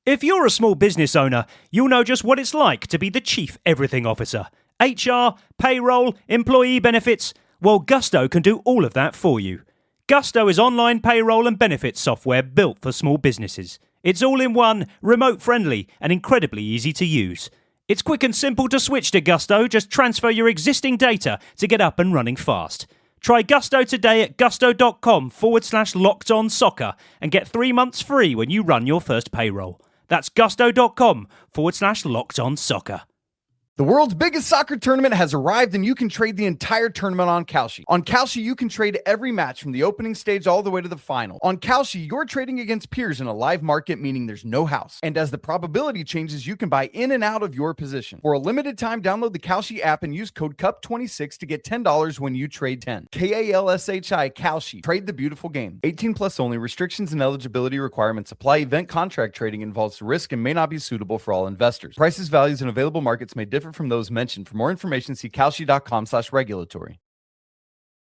If you're a small business owner, you'll know just what it's like to be the chief everything officer. HR, payroll, employee benefits. Well, Gusto can do all of that for you. Gusto is online payroll and benefits software built for small businesses. It's all in one, remote friendly, and incredibly easy to use. It's quick and simple to switch to Gusto. Just transfer your existing data to get up and running fast. Try Gusto today at gusto.com/lockedonsoccer and get 3 months free when you run your first payroll. That's gusto.com/lockedonsoccer. The world's biggest soccer tournament has arrived, and you can trade the entire tournament on Kalshi. On Kalshi, you can trade every match from the opening stage all the way to the final. On Kalshi, you're trading against peers in a live market, meaning there's no house. And as the probability changes, you can buy in and out of your position. For a limited time, download the Kalshi app and use code CUP26 to get $10 when you trade 10. KALSHI, Kalshi. Trade the beautiful game. 18 plus only. Restrictions and eligibility requirements apply. Event contract trading involves risk and may not be suitable for all investors. Prices, values, and available markets may differ from those mentioned. For more information, see kalshi.com/regulatory.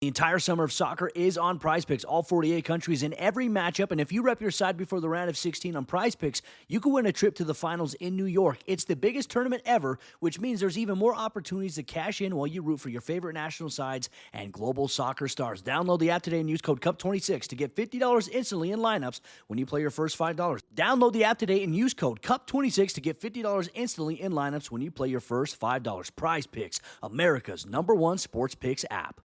The entire summer of soccer is on PrizePicks, all 48 countries in every matchup, and if you rep your side before the round of 16 on PrizePicks, you can win a trip to the finals in New York. It's the biggest tournament ever, which means there's even more opportunities to cash in while you root for your favorite national sides and global soccer stars. Download the app today and use code CUP26 to get $50 instantly in lineups when you play your first $5. Download the app today and use code CUP26 to get $50 instantly in lineups when you play your first $5. PrizePicks, America's #1 sports picks app.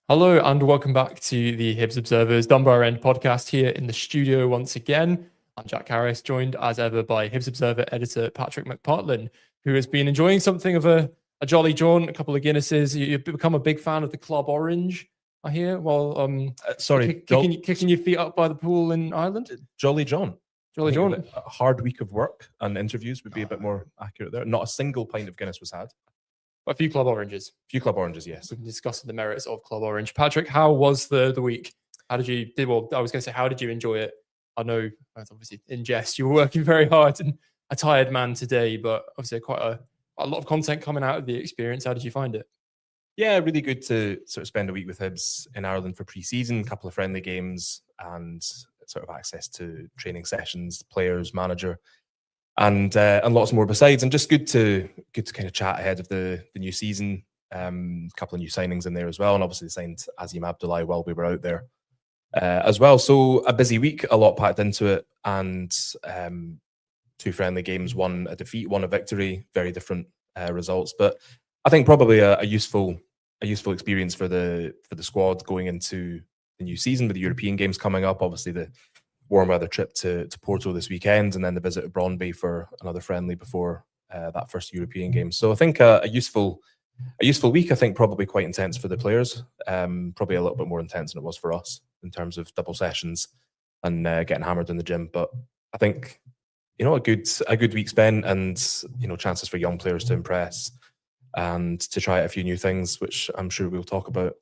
Hello and welcome back to the Hibs Observer's Dunbar End podcast here in the studio once again. I'm Jack Harris, joined as ever by Hibs Observer editor Patrick McPartlin, who has been enjoying something of a jolly jaunt, a couple of Guinnesses. You've become a big fan of the Club Orange, I hear, while kicking your feet up by the pool in Ireland. Jolly John. Jolly John. A hard week of work and interviews would be a bit more accurate there. Not a single pint of Guinness was had. A few Club Oranges. Yes. We've discussed the merits of Club Orange. Patrick, how was the week? How did you do? Well, I was going to say, how did you enjoy it? I know, obviously, in jest, you were working very hard and a tired man today, but obviously quite a lot of content coming out of the experience. How did you find it? Yeah, really good to sort of spend a week with Hibs in Ireland for pre-season, a couple of friendly games and sort of access to training sessions, players, manager. And lots more besides, and just good to kind of chat ahead of the new season. A couple of new signings in there as well, and obviously signed Azim Abdullahi while we were out there as well. So a busy week, a lot packed into it, and 2 friendly games, 1 a defeat, 1 a victory. Very different results, but I think probably a useful experience for the squad going into the new season with the European games coming up. Obviously the warm weather trip to Porto this weekend, and then the visit to Brøndby for another friendly before that first European game. So I think a useful week. I think probably quite intense for the players, probably a little bit more intense than it was for us in terms of double sessions and getting hammered in the gym. But I think a good week spent, and chances for young players to impress and to try out a few new things, which I'm sure we'll talk about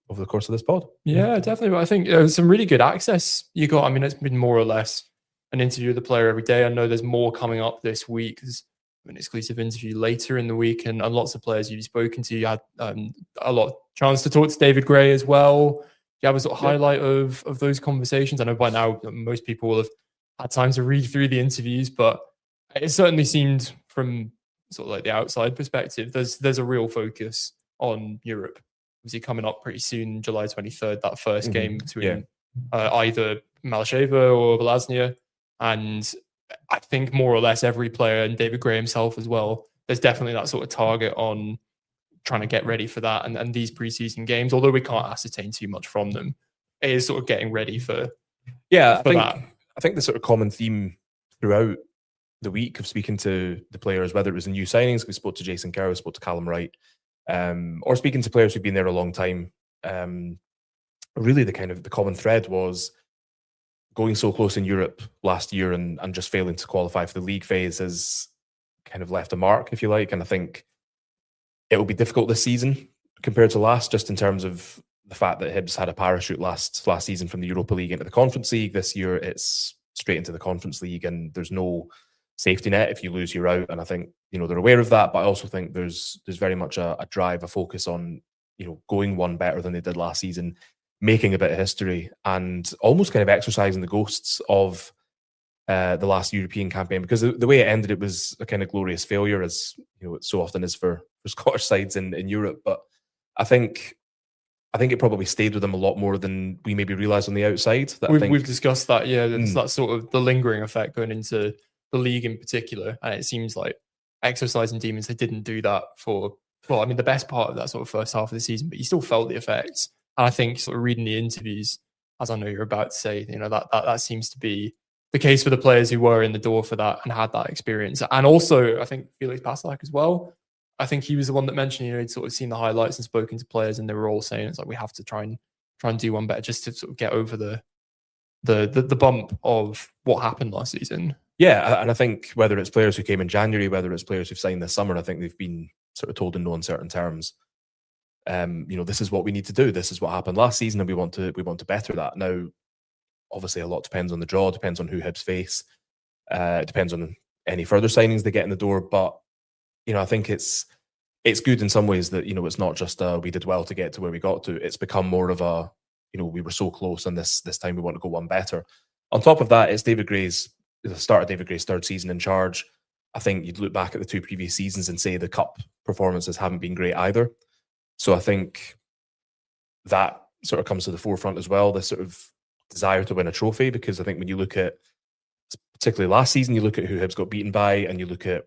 over the course of this pod. Yeah, definitely. But I think some really good access you got. I mean, it's been more or less an interview with the player every day. I know there's more coming up this week. There's an exclusive interview later in the week, and lots of players you've spoken to. You had a lot of chance to talk to David Gray as well. You have a sort of highlight of those conversations. I know by now most people will have had time to read through the interviews, but it certainly seemed from sort of like the outside perspective, there's a real focus on Europe. Obviously coming up pretty soon, July 23rd, that first game between either Malasheva or Vlasnia. And I think more or less every player, and David Gray himself as well, there's definitely that sort of target on trying to get ready for that. And these preseason games, although we can't ascertain too much from them, it is sort of getting ready for that. I think the sort of common theme throughout the week of speaking to the players, whether it was the new signings, we spoke to Jason Kerr, we spoke to Callum Wright, or speaking to players who've been there a long time, really the common thread was going so close in Europe last year and just failing to qualify for the league phase has kind of left a mark, if you like. And I think it will be difficult this season compared to last, just in terms of the fact that Hibs had a parachute last season from the Europa League into the Conference League. This year it's straight into the Conference League, and there's no safety net. If you lose, you're out. And I think, they're aware of that, but I also think there's very much a drive, a focus on, going one better than they did last season, making a bit of history, and almost kind of exercising the ghosts of the last European campaign, because the way it ended, it was a kind of glorious failure, as it so often is for Scottish sides in Europe. But I think it probably stayed with them a lot more than we maybe realise on the outside. We've discussed that, yeah. It's that sort of the lingering effect going into the league in particular, and it seems like exercising demons, they didn't do that for, the best part of that sort of first half of the season, but you still felt the effects. And I think sort of reading the interviews, as I know you're about to say, that seems to be the case for the players who were in the door for that and had that experience. And also, I think Felix Passlack as well. I think he was the one that mentioned, he'd sort of seen the highlights and spoken to players, and they were all saying it's like we have to try and do one better, just to sort of get over the bump of what happened last season. Yeah, and I think whether it's players who came in January, whether it's players who've signed this summer, I think they've been sort of told in no uncertain terms, this is what we need to do. This is what happened last season, and we want to better that. Now, obviously, a lot depends on the draw, depends on who Hibs face, it depends on any further signings they get in the door. But I think it's good in some ways that it's not just we did well to get to where we got to. It's become more of a we were so close, and this time we want to go one better. On top of that, it's the start of David Gray's third season in charge. I think you'd look back at the two previous seasons and say the cup performances haven't been great either. So I think that sort of comes to the forefront as well, this sort of desire to win a trophy, because I think when you look at, particularly last season, you look at who Hibs got beaten by, and you look at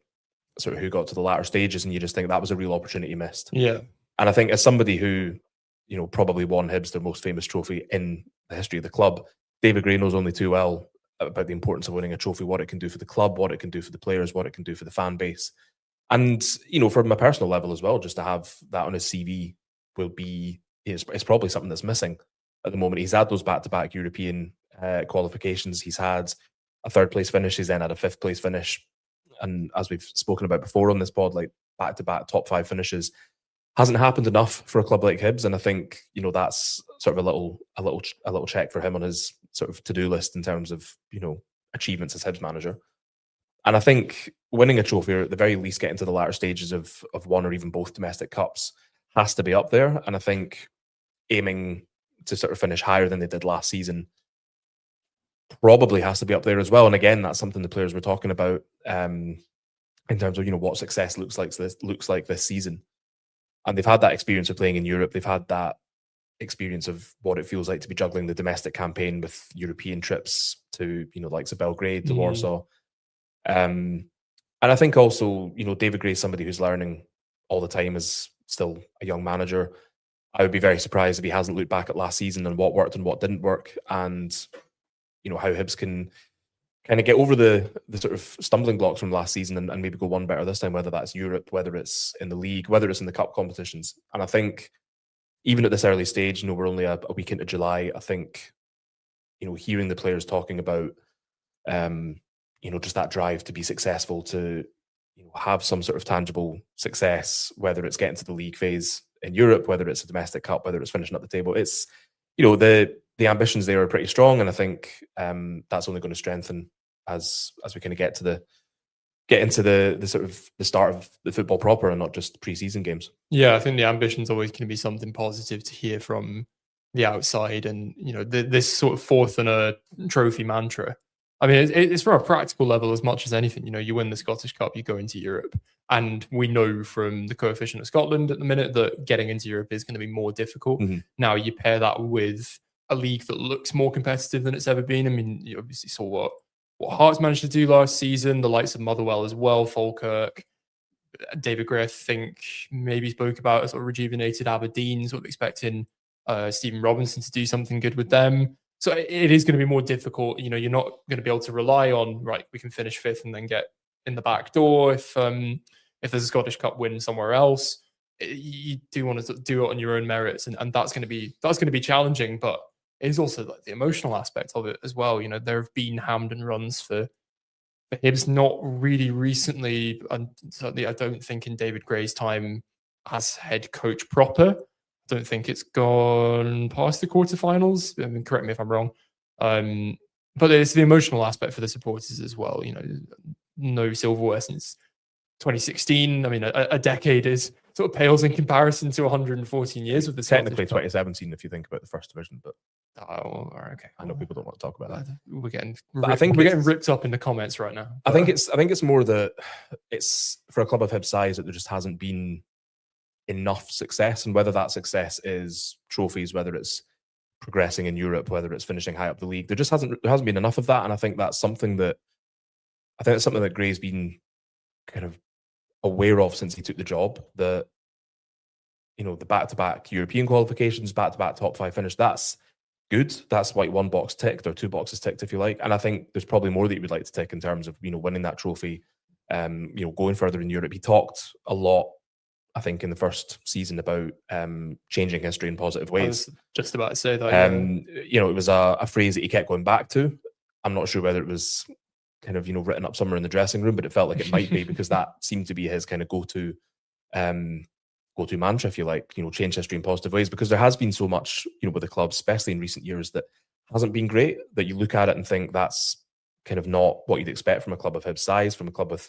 sort of who got to the latter stages, and you just think that was a real opportunity missed. Yeah. And I think as somebody who, probably won Hibs their most famous trophy in the history of the club, David Gray knows only too well about the importance of winning a trophy, what it can do for the club, what it can do for the players, what it can do for the fan base. And, from a personal level as well, just to have that on his CV it's probably something that's missing at the moment. He's had those back-to-back European qualifications. He's had a third place finish. He's then had a fifth place finish. And as we've spoken about before on this pod, like back-to-back top 5 finishes hasn't happened enough for a club like Hibs. And I think, that's sort of a little check for him on his sort of to-do list in terms of, achievements as Hibs manager. And I think winning a trophy, or at the very least getting to the latter stages of one or even both domestic cups, has to be up there. And I think aiming to sort of finish higher than they did last season probably has to be up there as well. And again, that's something the players were talking about in terms of, what success looks like this season. And they've had that experience of playing in Europe. They've had that experience of what it feels like to be juggling the domestic campaign with European trips to, likes of Belgrade, to Warsaw. And I think also, David Gray is somebody who's learning all the time, is still a young manager. I would be very surprised if he hasn't looked back at last season and what worked and what didn't work, and how Hibs can kind of get over the sort of stumbling blocks from last season and maybe go one better this time, whether that's Europe, whether it's in the league, whether it's in the cup competitions. And I think even at this early stage, we're only a week into July, I think, hearing the players talking about, just that drive to be successful, to have some sort of tangible success, whether it's getting to the league phase in Europe, whether it's a domestic cup, whether it's finishing up the table. It's, the ambitions there are pretty strong, and I think that's only going to strengthen as we kind of get into the sort of the start of the football proper, and not just pre-season games. Yeah, I think the ambition's always going to be something positive to hear from the outside, and this sort of fourth and a trophy mantra. I mean, it's from a practical level as much as anything. You win the Scottish Cup, you go into Europe. And we know from the coefficient of Scotland at the minute that getting into Europe is going to be more difficult. Mm-hmm. Now, you pair that with a league that looks more competitive than it's ever been. I mean, you obviously saw what Hearts managed to do last season, the likes of Motherwell as well, Falkirk. David Gray, I think, maybe spoke about a sort of rejuvenated Aberdeen, sort of expecting Stephen Robinson to do something good with them. So it is going to be more difficult. You're not going to be able to rely on, right, we can finish fifth and then get in the back door if there's a Scottish Cup win somewhere else. You do want to do it on your own merits, and that's going to be challenging, but it is also like the emotional aspect of it as well. There have been Hampden runs for Hibs, not really recently, and certainly I don't think in David Gray's time as head coach proper. I don't think it's gone past the quarterfinals. I mean, correct me if I'm wrong. But it's the emotional aspect for the supporters as well. no silverware since 2016. I mean, a decade is sort of pales in comparison to 114 years with the Technically Scottish Cup. 2017 if you think about the first division, but Oh, okay. I know people don't want to talk about that. We're getting But I think we're it's- getting ripped up in the comments right now. I think it's more that it's for a club of Hibs size that there just hasn't been enough success, and whether that success is trophies, whether it's progressing in Europe, whether it's finishing high up the league, there hasn't been enough of that, and I think that's something that Gray's been kind of aware of since he took the job. That the back-to-back European qualifications, back-to-back top 5 finish, that's good. That's like one box ticked or 2 boxes ticked, if you like. And I think there's probably more that you would like to tick in terms of winning that trophy, going further in Europe. He talked a lot, I think, in the first season about changing history in positive ways. I was just about to say that. It was a phrase that he kept going back to. I'm not sure whether it was kind of written up somewhere in the dressing room, but it felt like it might be because that seemed to be his kind of go-to mantra, if you like. Change history in positive ways, because there has been so much with the club, especially in recent years, that hasn't been great, that you look at it and think that's kind of not what you'd expect from a club of Hibs size, from a club with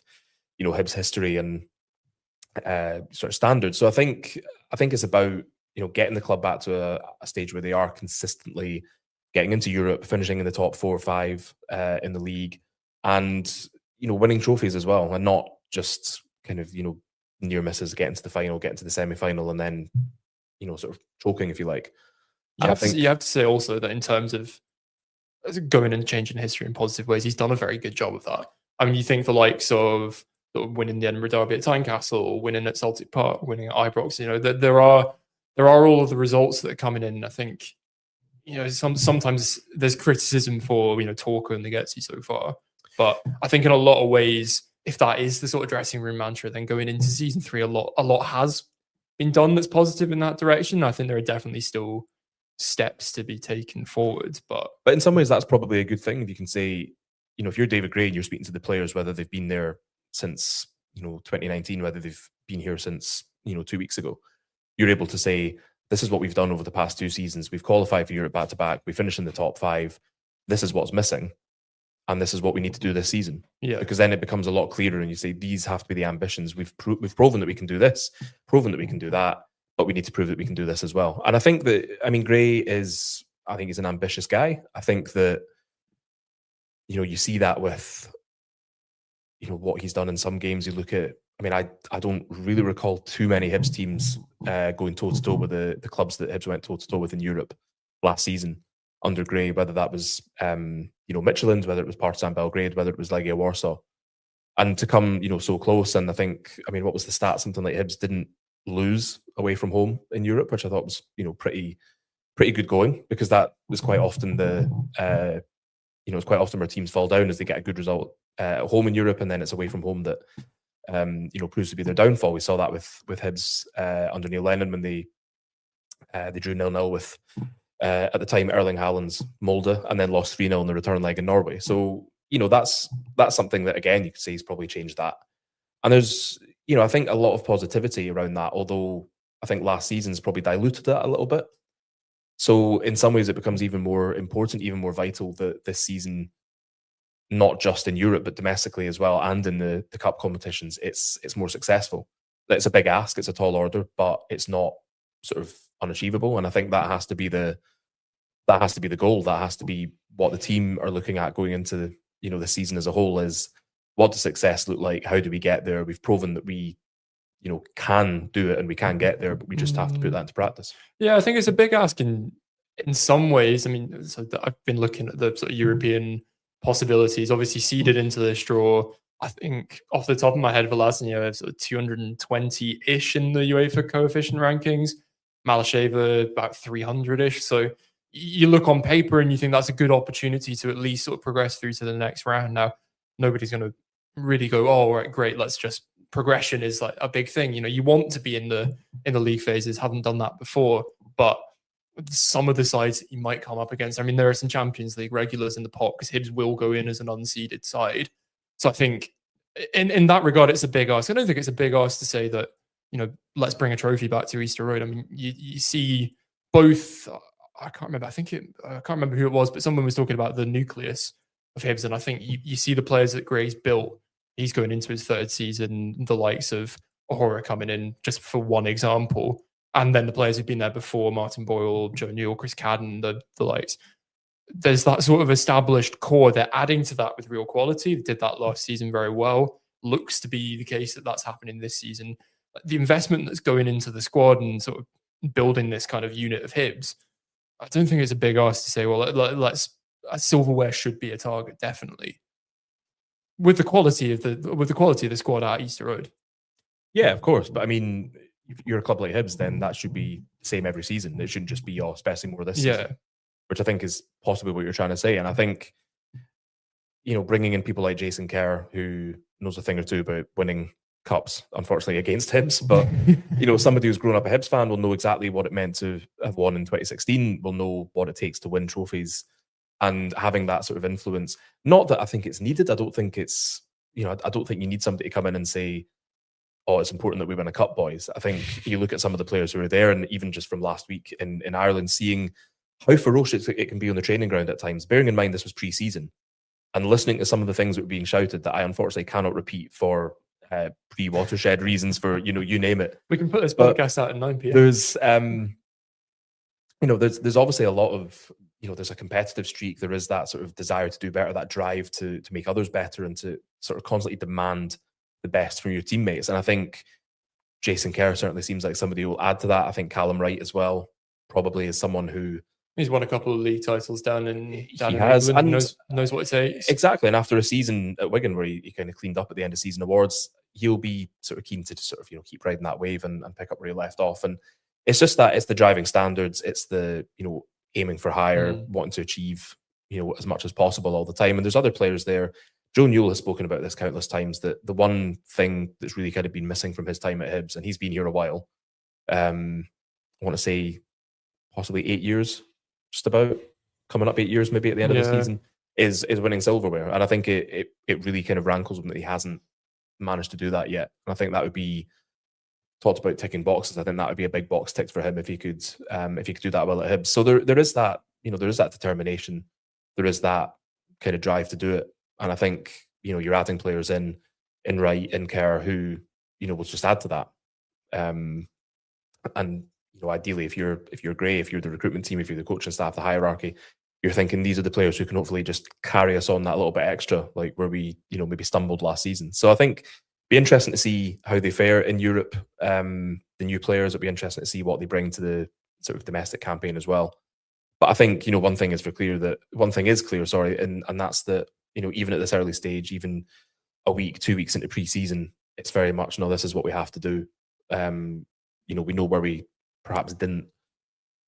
Hibs history and sort of standards. So I think it's about getting the club back to a stage where they are consistently getting into Europe, finishing in the top 4 or 5 in the league, and winning trophies as well, and not just kind of near misses, getting to the final, getting to the semi-final, and then sort of choking, if you like. You have to say also that in terms of going and changing history in positive ways, he's done a very good job of that. I mean, you think the likes of winning the Edinburgh Derby at Tynecastle, or winning at Celtic Park, winning at Ibrox, there are all of the results that are coming in. I think sometimes there's criticism for talk only gets you so far, but I think in a lot of ways, if that is the sort of dressing room mantra, then going into season 3, a lot has been done that's positive in that direction. I think there are definitely still steps to be taken forward, but in some ways that's probably a good thing. If you can say, if you're David Gray and you're speaking to the players, whether they've been there since 2019, whether they've been here since 2 weeks ago, you're able to say, this is what we've done over the past 2 seasons. We've qualified for Europe back to back. We finished in the top 5. This is what's missing, and this is what we need to do this season. Yeah, because then it becomes a lot clearer, and you say these have to be the ambitions. We've proven that we can do this, proven that we can do that, but we need to prove that we can do this as well. And I think that, Gray he's an ambitious guy. I think that you see that with what he's done in some games. You look at, I don't really recall too many Hibs teams going toe to toe with the clubs that Hibs went toe to toe with in Europe last season under Gray, whether that was Midtjylland, whether it was Partizan Belgrade, whether it was Legia Warsaw, and to come so close. And I think, what was the stat? Something like Hibs didn't lose away from home in Europe, which I thought was pretty good going, because that was quite often it's quite often where teams fall down as they get a good result at home in Europe, and then it's away from home that proves to be their downfall. We saw that with Hibs under Neil Lennon when they drew 0-0 with at the time Erling Haaland's Molde, and then lost 3-0 in the return leg in Norway. So that's something that, again, you could say has probably changed that. And there's I think a lot of positivity around that, although I think last season's probably diluted that a little bit. So in some ways it becomes even more important, even more vital that this season, not just in Europe but domestically as well, and in the cup competitions, it's more successful. It's a big ask, it's a tall order, but it's not sort of unachievable. And I think that has to be the goal. That has to be what the team are looking at going into the season as a whole. Is what does success look like? How do we get there? We've proven that we can do it and we can get there, but we just have to put that into practice. Yeah, I think it's a big ask in some ways. So I've been looking at the sort of European possibilities, obviously seeded into this draw. I think off the top of my head, Vlasinho is sort of 220-ish in the UEFA coefficient rankings. Malasheva about 300-ish. So you look on paper and you think that's a good opportunity to at least sort of progress through to the next round. Now, nobody's going to really go, oh, right, great, let's just, progression is like a big thing. You want to be in the league phases, haven't done that before, but some of the sides that you might come up against, there are some Champions League regulars in the pot, because Hibs will go in as an unseeded side. So I think in that regard, it's a big ask. I don't think it's a big ask to say that, let's bring a trophy back to Easter Road. You see both, I can't remember who it was, but someone was talking about the nucleus of Hibs, and I think you see the players that Gray's built. he's going into his third season, the likes of Ahura coming in, just for one example, and then the players who've been there before, Martin Boyle, Joe Newell, Chris Cadden, the likes. There's that sort of established core. They're adding to that with real quality. They did that last season very well. Looks to be the case that that's happening this season. The investment that's going into the squad and sort of building this kind of unit of Hibs, I don't think it's a big ask to say, well, let's silverware should be a target, definitely. With the quality of the squad at Easter Road. Yeah, of course. But I mean, if you're a club like Hibs, then that should be the same every season. It shouldn't just be, especially more this season. Which I think is possibly what you're trying to say. And I think, bringing in people like Jason Kerr, who knows a thing or two about winning cups, unfortunately, against Hibs. But, somebody who's grown up a Hibs fan will know exactly what it meant to have won in 2016, will know what it takes to win trophies, and having that sort of influence. Not that I think it's needed. I don't think it's, I don't think you need somebody to come in and say, oh, it's important that we win a cup, boys. I think you look at some of the players who are there, and even just from last week in Ireland, seeing how ferocious it can be on the training ground at times, bearing in mind this was pre-season, and listening to some of the things that were being shouted that I unfortunately cannot repeat for pre-watershed reasons, for, you name it. We can put this podcast out at 9 p.m. There's, there's obviously a lot of, there's a competitive streak. There is that sort of desire to do better, that drive to make others better, and to sort of constantly demand the best from your teammates. And I think Jason Kerr certainly seems like somebody who will add to that. I think Callum Wright as well probably is someone who... He's won a couple of league titles down in has, England, and knows what it takes. Exactly. And after a season at Wigan where he kind of cleaned up at the end of season awards, he'll be sort of keen to sort of, keep riding that wave and pick up where he left off. And it's just that, it's the driving standards, it's the, aiming for higher, wanting to achieve, as much as possible all the time. And there's other players there. Joe Newell has spoken about this countless times, that the one thing that's really kind of been missing from his time at Hibs, and he's been here a while, I want to say possibly 8 years, just about coming up 8 years, maybe at the end of the season, is winning silverware. And I think it really kind of rankles him that he hasn't managed to do that yet. And I think that would be, talked about ticking boxes, I think that would be a big box ticked for him if he could do that well at Hibs. So there is that, there is that determination, there is that kind of drive to do it. And I think, you're adding players in Wright, in Kerr, who, will just add to that. And ideally, if you're Gray, if you're the recruitment team, if you're the coaching staff, the hierarchy, you're thinking these are the players who can hopefully just carry us on that little bit extra, like where we, maybe stumbled last season. So I think be interesting to see how they fare in Europe. The new players, it'll be interesting to see what they bring to the sort of domestic campaign as well. But I think, one thing is clear, and that's that, even at this early stage, even a week, 2 weeks into pre-season, it's very much, no, this is what we have to do. We know where we perhaps didn't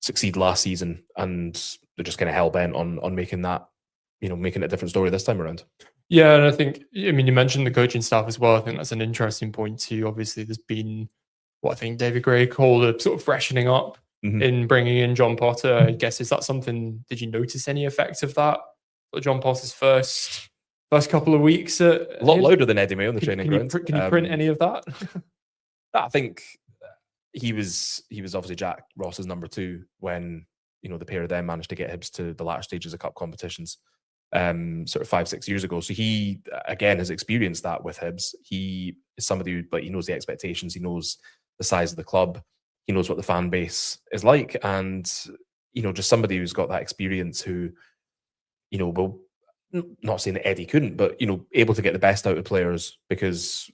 succeed last season, and they're just kind of hell-bent on making that, making it a different story this time around. Yeah, and I think, you mentioned the coaching staff as well. I think that's an interesting point too. Obviously, there's been what I think David Gray called a sort of freshening up in bringing in John Potter. I guess, is that something, did you notice any effects of that? John Potter's first couple of weeks a lot louder than Eddie May on the training ground. Can you print any of that? I think he was obviously Jack Ross's number two when the pair of them managed to get Hibs to the latter stages of cup competitions, sort of 5-6 years ago. So he again has experienced that with Hibs. He is somebody who, he knows the expectations, he knows the size of the club, he knows what the fan base is like, and just somebody who's got that experience, who will, not saying that Eddie couldn't, but able to get the best out of players, because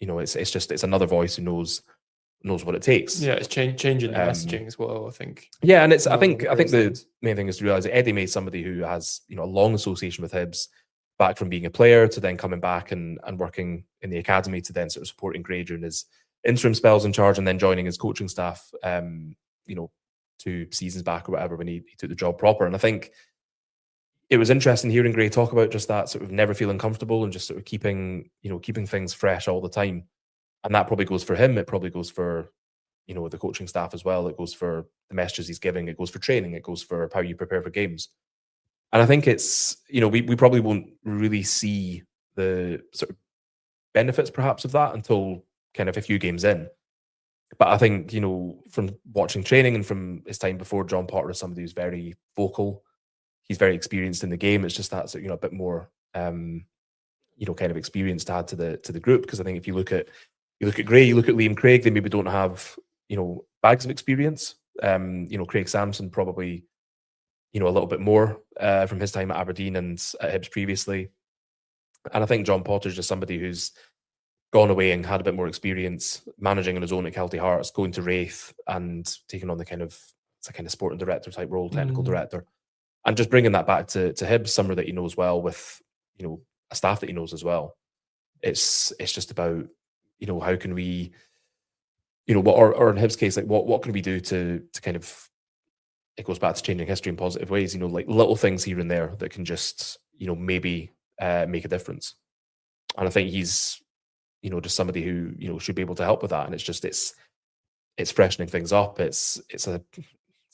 it's another voice who knows what it takes. Yeah, it's changing the messaging as well, I think. Yeah, and I think the main thing is to realise that Eddie May's somebody who has a long association with Hibs, back from being a player to then coming back and working in the academy, to then sort of supporting Gray during his interim spells in charge, and then joining his coaching staff 2 seasons back or whatever, when he took the job proper. And I think it was interesting hearing Gray talk about just that sort of never feeling comfortable and just sort of keeping things fresh all the time. And that probably goes for him. It probably goes for, the coaching staff as well. It goes for the messages he's giving. It goes for training. It goes for how you prepare for games. And I think it's, we probably won't really see the sort of benefits perhaps of that until kind of a few games in. But I think, from watching training and from his time before, John Potter is somebody who's very vocal. He's very experienced in the game. It's just that, a bit more, kind of experience to add to the group. Because I think if you look at Gray, you look at Liam Craig, they maybe don't have bags of experience. Craig Sampson probably a little bit more from his time at Aberdeen and at Hibs previously. And I think John Potter's just somebody who's gone away and had a bit more experience managing on his own at Kelty Hearts, going to Wraith and taking on it's a kind of sporting director type role, technical director, and just bringing that back to Hibs, somewhere that he knows well with a staff that he knows as well. It's just about how can we or in Hibs' case, like what can we do to kind of, it goes back to changing history in positive ways, like little things here and there that can just maybe make a difference. And I think he's just somebody who should be able to help with that. And it's freshening things up. It's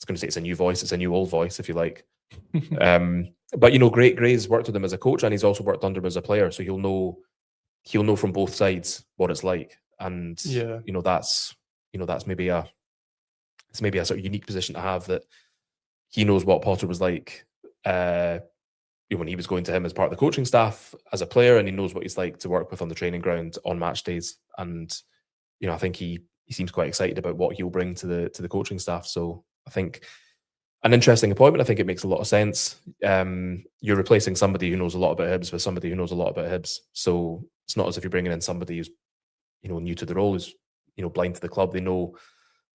going to say it's a new voice, it's a new old voice, if you like. But Gray's worked with him as a coach, and he's also worked under him as a player, so he'll know from both sides what it's like. And that's maybe a sort of unique position to have, that he knows what Potter was like when he was going to him as part of the coaching staff as a player, and he knows what he's like to work with on the training ground on match days. And I think he seems quite excited about what he'll bring to the coaching staff. So I think an interesting appointment. I think it makes a lot of sense. You're replacing somebody who knows a lot about Hibs with somebody who knows a lot about Hibs. So it's not as if you're bringing in somebody who's new to the role, who's blind to the club. They know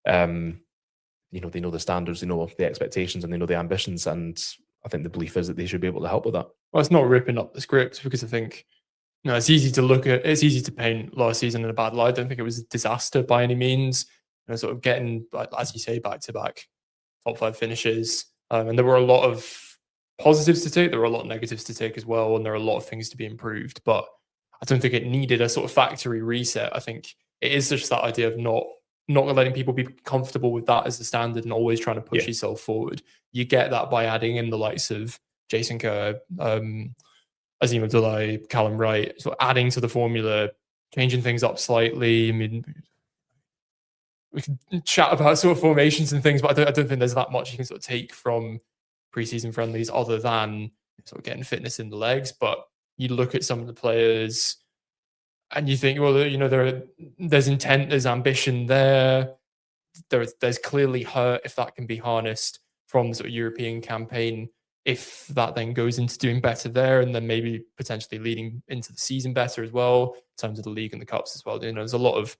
they know the standards, they know the expectations, and they know the ambitions. And I think the belief is that they should be able to help with that. Well, it's not ripping up the script, because I think it's easy to paint last season in a bad light. I don't think it was a disaster by any means. Sort of getting, as you say, back to back top 5 finishes, and there were a lot of positives to take. There were a lot of negatives to take as well, and there are a lot of things to be improved. But I don't think it needed a sort of factory reset. I think it is just that idea of not letting people be comfortable with that as the standard and always trying to push yourself forward. You get that by adding in the likes of Jason Kerr, Azim Abdullahi, Callum Wright, so adding to the formula, changing things up slightly. I mean, we can chat about sort of formations and things, but I don't think there's that much you can sort of take from preseason friendlies other than sort of getting fitness in the legs. But you look at some of the players and you think, well, there's intent, there's ambition there. There's clearly hurt, if that can be harnessed from the sort of European campaign, if that then goes into doing better there, and then maybe potentially leading into the season better as well, in terms of the league and the cups as well. There's a lot of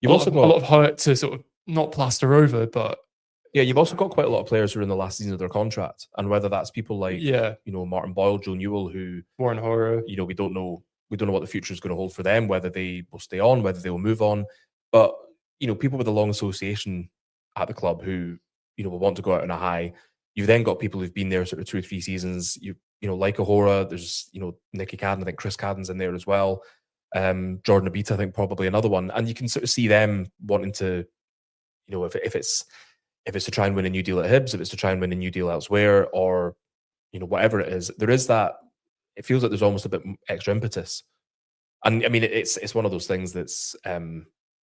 a lot of hurt to sort of not plaster over, but you've also got quite a lot of players who are in the last season of their contract, and whether that's people like Martin Boyle, Joe Newell, who Warren Hora, we don't know what the future is going to hold for them, whether they will stay on, whether they will move on. But people with a long association at the club who will want to go out on a high. You've then got people who've been there sort of 2 or 3 seasons. Like Ahora, there's Nicky Cadden, I think Chris Cadden's in there as well. Jordan Abita, I think probably another one. And you can sort of see them wanting to, if it's to try and win a new deal at Hibs, if it's to try and win a new deal elsewhere, or whatever it is, there is that. It feels like there's almost a bit extra impetus. And I mean, it's one of those things that's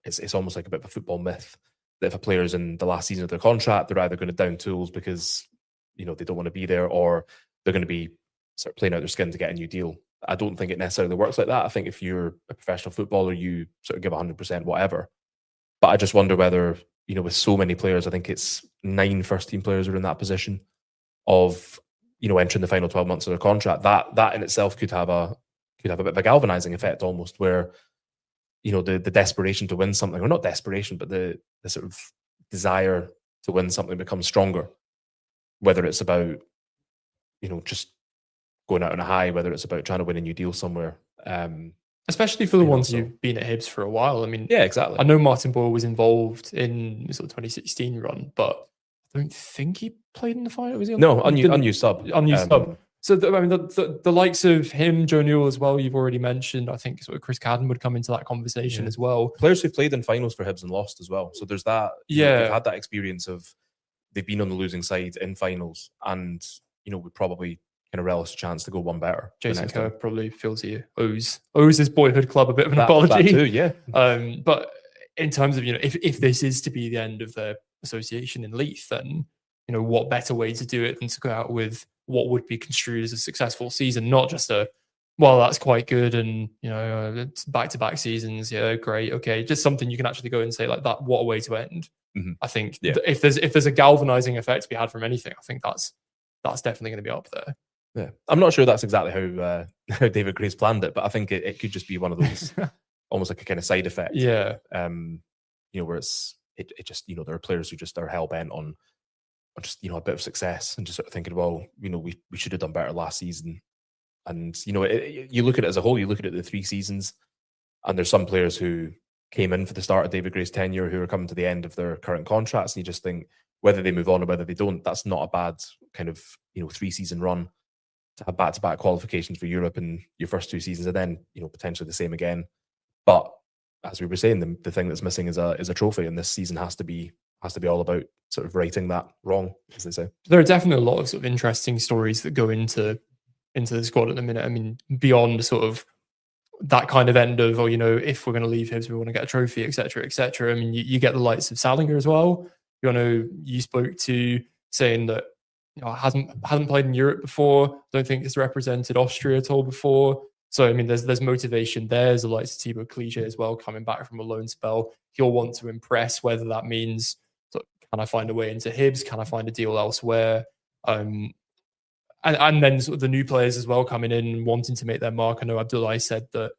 it's almost like a bit of a football myth that if a player's in the last season of their contract, they're either going to down tools because they don't want to be there, or they're going to be sort of playing out their skin to get a new deal. I don't think it necessarily works like that. I think if you're a professional footballer, you sort of give 100% whatever. But I just wonder whether, with so many players, I think it's 9 first-team players who are in that position of, entering the final 12 months of their contract. That in itself could have a bit of a galvanizing effect almost, where, the desperation to win something, or not desperation, but the sort of desire to win something becomes stronger. Whether it's about, just going out on a high, whether it's about trying to win a new deal somewhere. Especially for the ones who've been at Hibs for a while. I mean, yeah, exactly. I know Martin Boyle was involved in the sort of 2016 run, but I don't think he played in the final. Was he? Unused sub. Unused sub. So the likes of him, Joe Newell as well, you've already mentioned. I think sort of Chris Cadden would come into that conversation as well. Players who've played in finals for Hibs and lost as well. So there's that. They've had that experience of they've been on the losing side in finals, and would probably kind of relish a chance to go one better. Jason Kerr probably feels he owes his boyhood club a bit of an apology. That too, yeah. But in terms of if this is to be the end of their association in Leith, then what better way to do it than to go out with what would be construed as a successful season, not just a well, that's quite good, and it's back-to-back seasons, yeah, great, okay, just something you can actually go and say like that. What a way to end! I think if there's a galvanizing effect to be had from anything, I think that's definitely going to be up there. Yeah, I'm not sure that's exactly how David Gray's planned it, but I think it could just be one of those almost like a kind of side effect. Yeah, where it just there are players who just are hell bent on just a bit of success and just sort of thinking, well, we should have done better last season. And you look at it as a whole. You look at it the 3 seasons, and there's some players who came in for the start of David Gray's tenure who are coming to the end of their current contracts, and you just think whether they move on or whether they don't, that's not a bad kind of 3-season run to have back-to-back qualifications for Europe in your first 2 seasons, and then potentially the same again. But as we were saying, the thing that's missing is a trophy, and this season has to be all about sort of righting that wrong, as they say. There are definitely a lot of sort of interesting stories that go into the squad at the minute. I mean, beyond sort of that kind of end of, if we're going to leave Hibs, we want to get a trophy, etc., etc. I mean, you get the likes of Salinger as well. You spoke to saying that hasn't played in Europe before. Don't think has represented Austria at all before. So I mean, there's motivation there. There's the likes of Thibaut Clichy as well, coming back from a loan spell. He'll want to impress, whether that means can I find a way into Hibs? Can I find a deal elsewhere? And then sort of the new players as well coming in and wanting to make their mark. I know Abdoulaye said that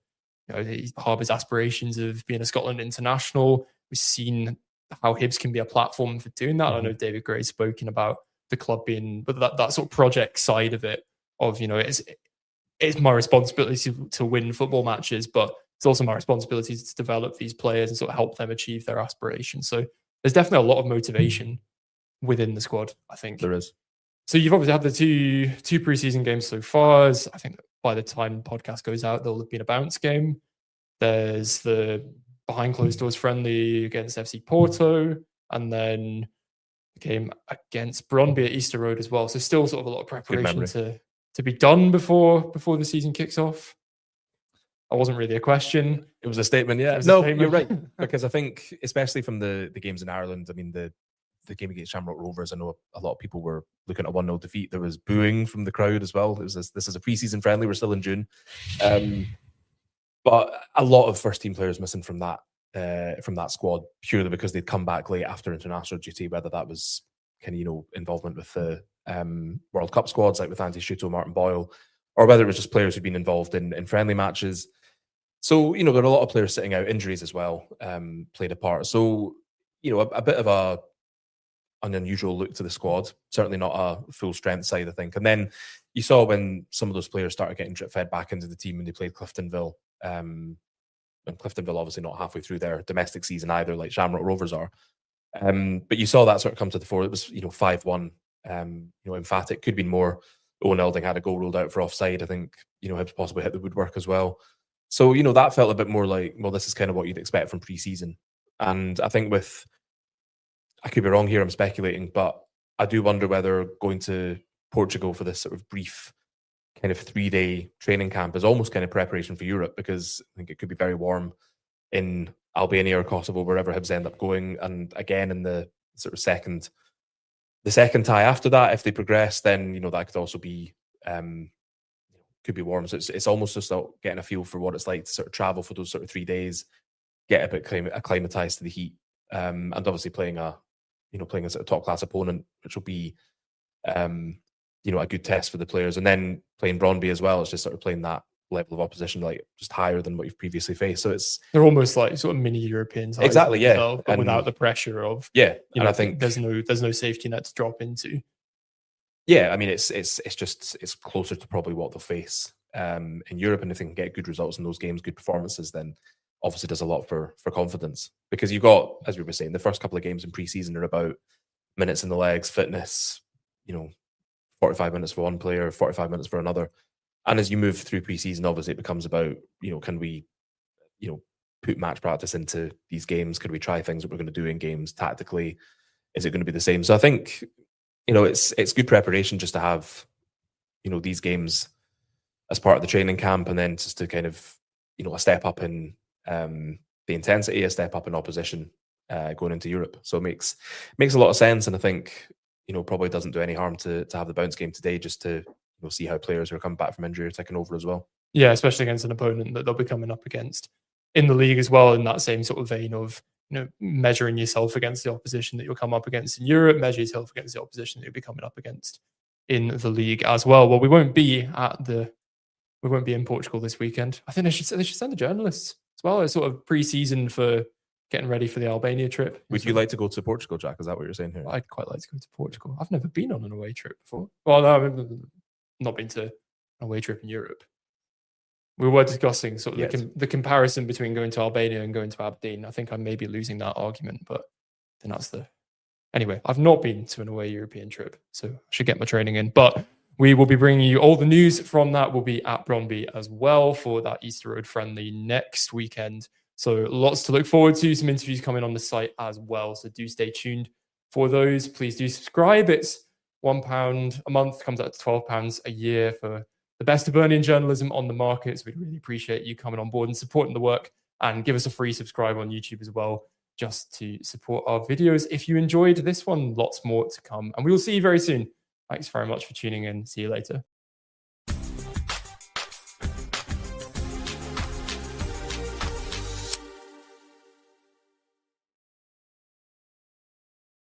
he harbours aspirations of being a Scotland international. We've seen how Hibs can be a platform for doing that. I know David Gray's spoken about the club being, but that sort of project side of it, of it's my responsibility to win football matches, but it's also my responsibility to develop these players and sort of help them achieve their aspirations. So there's definitely a lot of motivation within the squad, I think. There is. So you've obviously had the two preseason games so far. I think by the time the podcast goes out, there'll have been a bounce game. There's the behind closed doors friendly against FC Porto, and then the game against Brøndby at Easter Road as well. So still sort of a lot of preparation to be done before the season kicks off. That wasn't really a question. It was a statement, yeah. No, you're right. Because I think, especially from the games in Ireland, I mean, the game against Shamrock Rovers, I know a lot of people were looking at a 1-0 defeat. There was booing from the crowd as well. This is a pre-season friendly. We're still in June. But a lot of first-team players missing from that squad, purely because they'd come back late after international duty, whether that was kind of, involvement with the World Cup squads, like with Andy Schuto, Martin Boyle, or whether it was just players who'd been involved in friendly matches. So, there are a lot of players sitting out. Injuries as well played a part. So, a bit of an unusual look to the squad. Certainly not a full strength side, I think. And then you saw when some of those players started getting drip fed back into the team when they played Cliftonville. And Cliftonville obviously not halfway through their domestic season either, like Shamrock Rovers are. But you saw that sort of come to the fore. It was 5-1. Emphatic. Could have been more. Owen Elding had a goal ruled out for offside. I think Hibs possibly hit the woodwork as well. So that felt a bit more like, well, this is kind of what you'd expect from pre-season. And I think I could be wrong here, I'm speculating, but I do wonder whether going to Portugal for this sort of brief kind of 3-day training camp is almost kind of preparation for Europe, because I think it could be very warm in Albania or Kosovo, wherever Hibs end up going. And again, in the sort of second tie after that, if they progress, then that could also be could be warm. So it's almost just getting a feel for what it's like to sort of travel for those sort of 3 days, get a bit acclimatized to the heat, and obviously playing a sort of top class opponent, which will be a good test for the players. And then playing Brøndby as well, it's just sort of playing that level of opposition, like just higher than what you've previously faced. So they're almost like sort of mini Europeans, exactly, yeah, themselves, but without the pressure of and I think there's no safety net to drop into. Yeah, I mean it's closer to probably what they'll face in Europe, and if they can get good results in those games, good performances, then obviously does a lot for confidence. Because you've got, as we were saying, the first couple of games in pre-season are about minutes in the legs, fitness, 45 minutes for one player, 45 minutes for another. And as you move through pre-season, obviously it becomes about, can we, put match practice into these games? Could we try things that we're going to do in games tactically? Is it going to be the same? So I think, it's good preparation just to have, these games as part of the training camp, and then just to kind of, a step up in the intensity, a step up in opposition going into Europe. So it makes a lot of sense, and I think probably doesn't do any harm to have the bounce game today, just to see how players who are coming back from injury are taking over as well. Yeah, especially against an opponent that they'll be coming up against in the league as well, in that same sort of vein of, measuring yourself against the opposition that you'll come up against in Europe, measure yourself against the opposition that you'll be coming up against in the league as well. Well, we won't be in Portugal this weekend. I think they should send the journalists as well as sort of pre-season for getting ready for the Albania trip. Would you like to go to Portugal, Jack? Is that what you're saying here? I'd quite like to go to Portugal. I've never been on an away trip before. Well, no, I've not been to an away trip in Europe. We were discussing sort of the comparison between going to Albania and going to Aberdeen. I think I may be losing that argument, but then anyway, I've not been to an away European trip, so I should get my training in. But we will be bringing you all the news from that. We'll be at Brøndby as well for that Easter Road friendly next weekend. So lots to look forward to. Some interviews coming on the site as well. So do stay tuned for those. Please do subscribe. It's £1 a month, comes out to £12 a year for the best Hibernian journalism on the market. So we'd really appreciate you coming on board and supporting the work, and give us a free subscribe on YouTube as well, just to support our videos. If you enjoyed this one, lots more to come, and we will see you very soon. Thanks very much for tuning in. See you later.